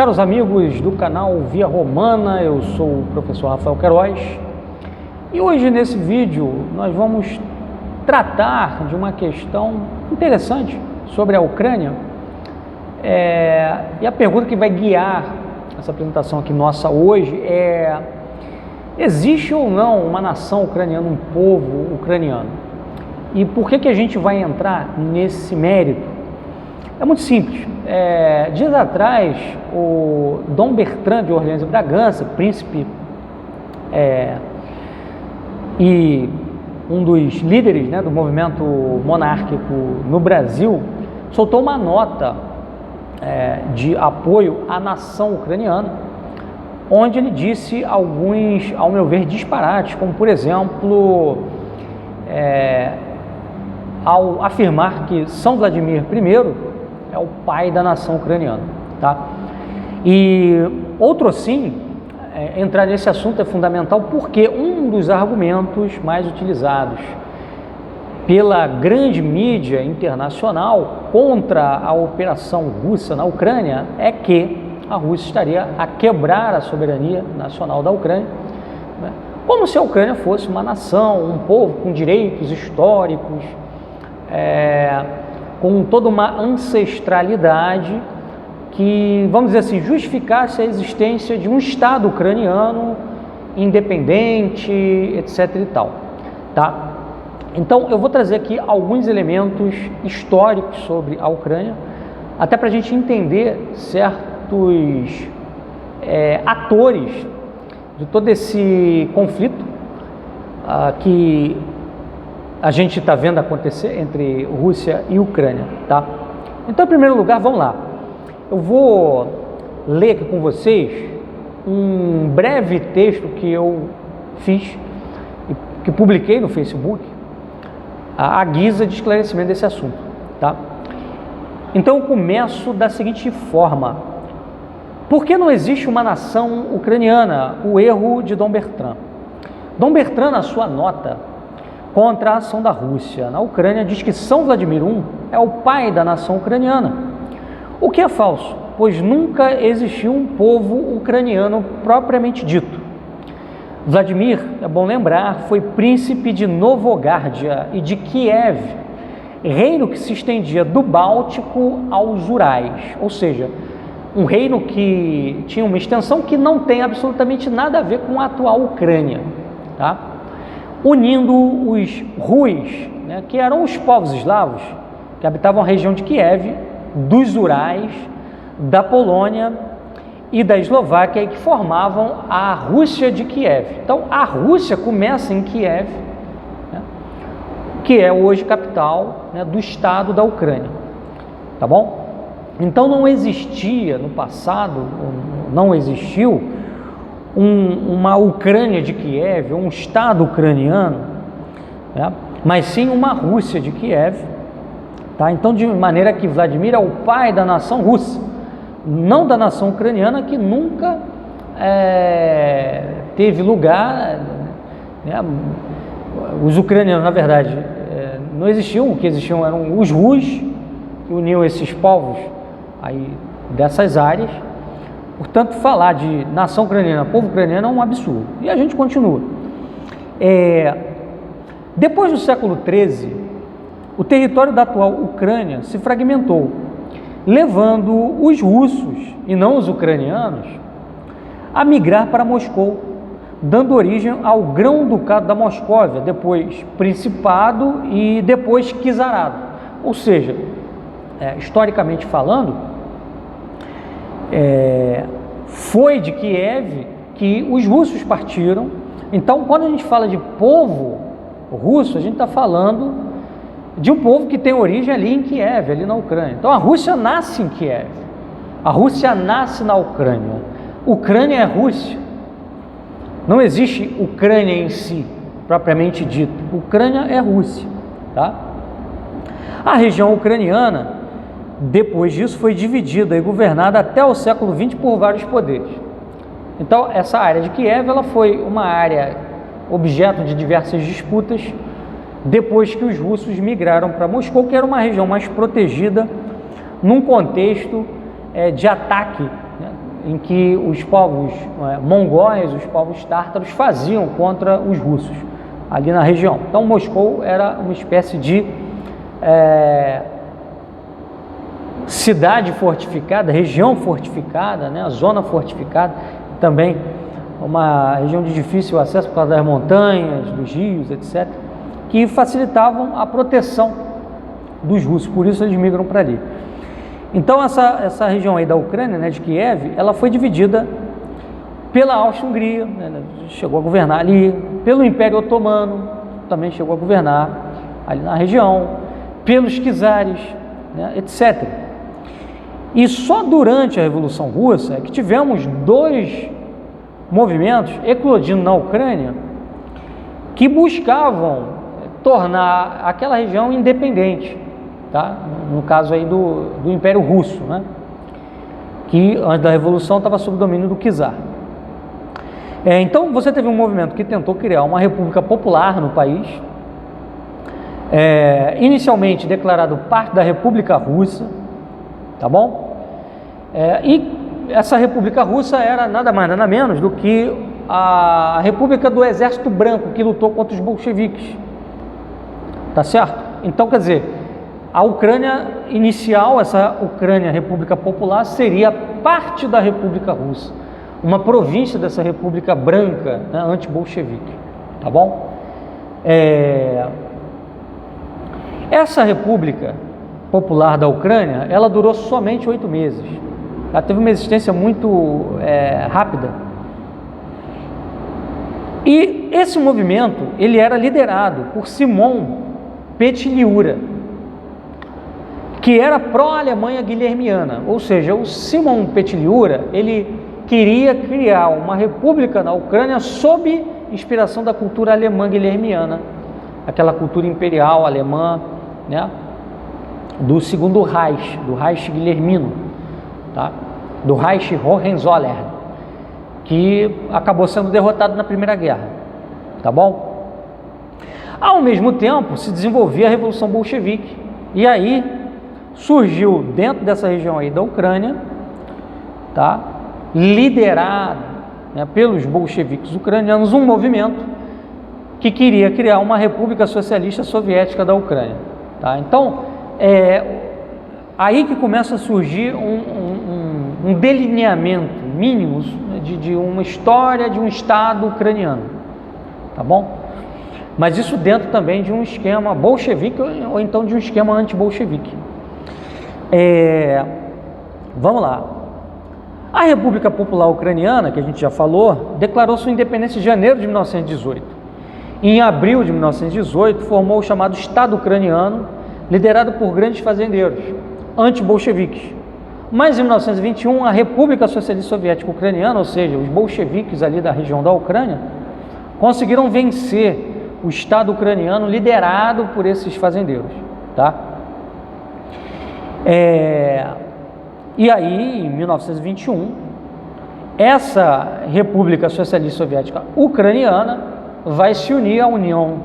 Caros amigos do canal Via Romana, eu sou o professor Rafael Queiroz e hoje nesse vídeo nós vamos tratar de uma questão interessante sobre a Ucrânia e a pergunta que vai guiar essa apresentação aqui nossa hoje é: existe ou não uma nação ucraniana, um povo ucraniano? E por que a gente vai entrar nesse mérito? É muito simples. Dias atrás, o Dom Bertrand de Orleans e Bragança, príncipe e um dos líderes, do movimento monárquico no Brasil, soltou uma nota de apoio à nação ucraniana, onde ele disse alguns, ao meu ver, disparates, como por exemplo, ao afirmar que São Vladimir I é o pai da nação ucraniana, tá? E outro assim, entrar nesse assunto é fundamental porque um dos argumentos mais utilizados pela grande mídia internacional contra a operação russa na Ucrânia é que a Rússia estaria a quebrar a soberania nacional da Ucrânia, como se a Ucrânia fosse uma nação, um povo com direitos históricos, com toda uma ancestralidade que, vamos dizer assim, justificasse a existência de um Estado ucraniano independente, etc. e tal, tá? Então, eu vou trazer aqui alguns elementos históricos sobre a Ucrânia, até para a gente entender certos atores de todo esse conflito que a gente está vendo acontecer entre Rússia e Ucrânia, tá? Então, em primeiro lugar, vamos lá. Eu vou ler aqui com vocês um breve texto que eu fiz, que publiquei no Facebook, à guisa de esclarecimento desse assunto, tá? Então, eu começo da seguinte forma: por que não existe uma nação ucraniana? O erro de Dom Bertrand. Dom Bertrand, na sua nota contra a ação da Rússia na Ucrânia, diz que São Vladimir I é o pai da nação ucraniana, o que é falso, pois nunca existiu um povo ucraniano propriamente dito. Vladimir, é bom lembrar, foi príncipe de Novogárdia e de Kiev, reino que se estendia do Báltico aos Urais, ou seja, um reino que tinha uma extensão que não tem absolutamente nada a ver com a atual Ucrânia, tá? Unindo os Rus, que eram os povos eslavos que habitavam a região de Kiev, dos Urais, da Polônia e da Eslováquia, e que formavam a Rússia de Kiev. Então, a Rússia começa em Kiev, que é hoje capital do estado da Ucrânia, tá bom? Então, não existia no passado, não existiu uma Ucrânia de Kiev, um Estado ucraniano, mas sim uma Rússia de Kiev, tá? Então, de maneira que Vladimir é o pai da nação russa, não da nação ucraniana, que nunca teve lugar, Os ucranianos, na verdade, não existiam, o que existiam eram os Rus, que uniam esses povos aí dessas áreas. Portanto, falar de nação ucraniana, povo ucraniano é um absurdo. E a gente continua. Depois do século XIII, o território da atual Ucrânia se fragmentou, levando os russos, e não os ucranianos, a migrar para Moscou, dando origem ao Grão-Ducado da Moscóvia, depois Principado e depois Czarado. Ou seja, historicamente falando, foi de Kiev que os russos partiram. Então, quando a gente fala de povo russo, a gente está falando de um povo que tem origem ali em Kiev, ali na Ucrânia. Então, a Rússia nasce em Kiev, a Rússia nasce na Ucrânia. Ucrânia é Rússia. Não existe Ucrânia em si, propriamente dito. Ucrânia é Rússia, tá? A região ucraniana, depois disso, foi dividida e governada até o século XX por vários poderes. Então, essa área de Kiev, ela foi uma área objeto de diversas disputas, depois que os russos migraram para Moscou, que era uma região mais protegida, num contexto de ataque em que os povos mongóis, os povos tártaros faziam contra os russos ali na região. Então Moscou era uma espécie de cidade fortificada, região fortificada, né, zona fortificada, também uma região de difícil acesso por causa das montanhas, dos rios, etc., que facilitavam a proteção dos russos, por isso eles migram para ali. Então essa região aí da Ucrânia, né, de Kiev, ela foi dividida pela Áustria-Hungria, né, chegou a governar ali, pelo Império Otomano, também chegou a governar ali na região, pelos czares, né, etc. E só durante a Revolução Russa é que tivemos dois movimentos eclodindo na Ucrânia que buscavam tornar aquela região independente, tá? No caso aí do Império Russo, né? Que antes da Revolução estava sob o domínio do czar. Então você teve um movimento que tentou criar uma república popular no país, inicialmente declarado parte da República Russa, tá bom? E essa República Russa era nada mais nada menos do que a República do Exército Branco que lutou contra os bolcheviques, tá certo? Então, quer dizer, a Ucrânia inicial, essa Ucrânia República Popular, seria parte da República Russa, uma província dessa República Branca, né, anti-bolchevique, tá bom? Essa República Popular da Ucrânia, ela durou somente 8 meses. Ela teve uma existência muito rápida. E esse movimento, ele era liderado por Simon Petliura, que era pró-Alemanha guilhermiana, ou seja, o Simon Petliura, ele queria criar uma república na Ucrânia sob inspiração da cultura alemã guilhermiana, aquela cultura imperial alemã, né, do segundo Reich, do Reich guilhermino, tá? Do Reich Hohenzollern, que acabou sendo derrotado na Primeira Guerra, tá bom? Ao mesmo tempo, se desenvolvia a Revolução Bolchevique, e aí surgiu dentro dessa região aí da Ucrânia, tá, liderado, né, pelos bolcheviques ucranianos, um movimento que queria criar uma República Socialista Soviética da Ucrânia, tá? Então, aí que começa a surgir um delineamento mínimo de uma história de um Estado ucraniano, tá bom? Mas isso dentro também de um esquema bolchevique ou então de um esquema anti-bolchevique. Vamos lá. A República Popular Ucraniana, que a gente já falou, declarou sua independência em janeiro de 1918. Em abril de 1918, formou o chamado Estado Ucraniano, liderado por grandes fazendeiros, anti-bolcheviques. Mas em 1921, a República Socialista Soviética Ucraniana, ou seja, os bolcheviques ali da região da Ucrânia, conseguiram vencer o Estado ucraniano liderado por esses fazendeiros, tá? E aí, em 1921, essa República Socialista Soviética Ucraniana vai se unir à União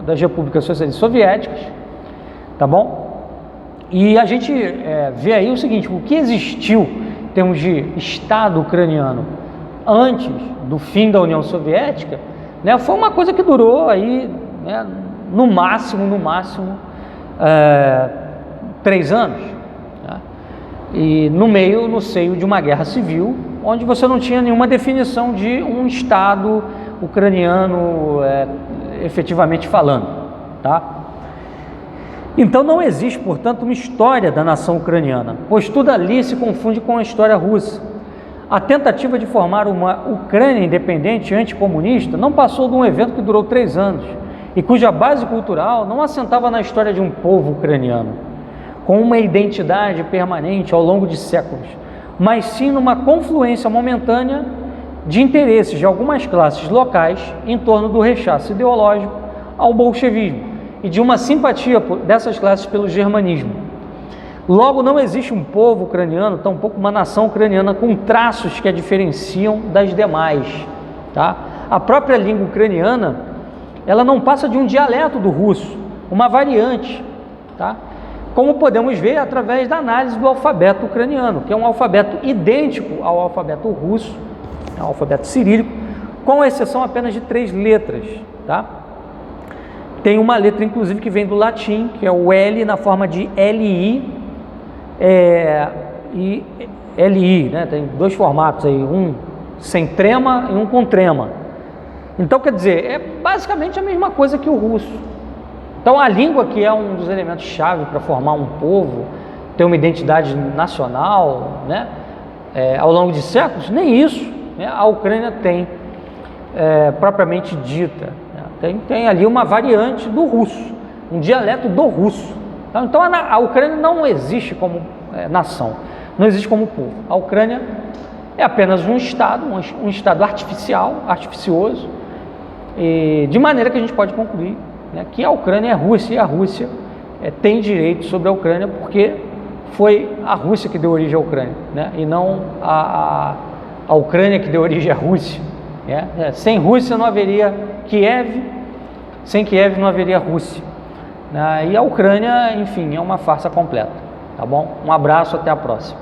das Repúblicas Socialistas Soviéticas, tá bom? E a gente vê aí o seguinte: o que existiu em termos de Estado ucraniano antes do fim da União Soviética, né, foi uma coisa que durou aí, né, no máximo 3 anos, tá? E no seio de uma guerra civil, onde você não tinha nenhuma definição de um Estado ucraniano efetivamente falando, tá? Então não existe, portanto, uma história da nação ucraniana, pois tudo ali se confunde com a história russa. A tentativa de formar uma Ucrânia independente anticomunista não passou de um evento que durou 3 anos e cuja base cultural não assentava na história de um povo ucraniano, com uma identidade permanente ao longo de séculos, mas sim numa confluência momentânea de interesses de algumas classes locais em torno do rechaço ideológico ao bolchevismo e de uma simpatia dessas classes pelo germanismo. Logo, não existe um povo ucraniano, tampouco uma nação ucraniana com traços que a diferenciam das demais, tá? A própria língua ucraniana, ela não passa de um dialeto do russo, uma variante, tá? como podemos ver através da análise do alfabeto ucraniano, que é um alfabeto idêntico ao alfabeto russo, ao alfabeto cirílico, com exceção apenas de 3 letras, tá? Tem uma letra, inclusive, que vem do latim, que é o L na forma de LI, e LI, né? Tem 2 formatos aí, um sem trema e um com trema. Então, quer dizer, é basicamente a mesma coisa que o russo. Então, a língua, que é um dos elementos-chave para formar um povo, ter uma identidade nacional, né? Ao longo de séculos, nem isso, né? A Ucrânia tem propriamente dita. Tem ali uma variante do russo, um dialeto do russo. Então a Ucrânia não existe como nação, não existe como povo. A Ucrânia é apenas um estado artificial, artificioso, de maneira que a gente pode concluir, né, que a Ucrânia é Rússia, e a Rússia tem direito sobre a Ucrânia porque foi a Rússia que deu origem à Ucrânia, né, e não a Ucrânia que deu origem à Rússia. Sem Rússia não haveria Kiev, sem Kiev não haveria Rússia. E a Ucrânia, enfim, é uma farsa completa. Tá bom? Um abraço, até a próxima.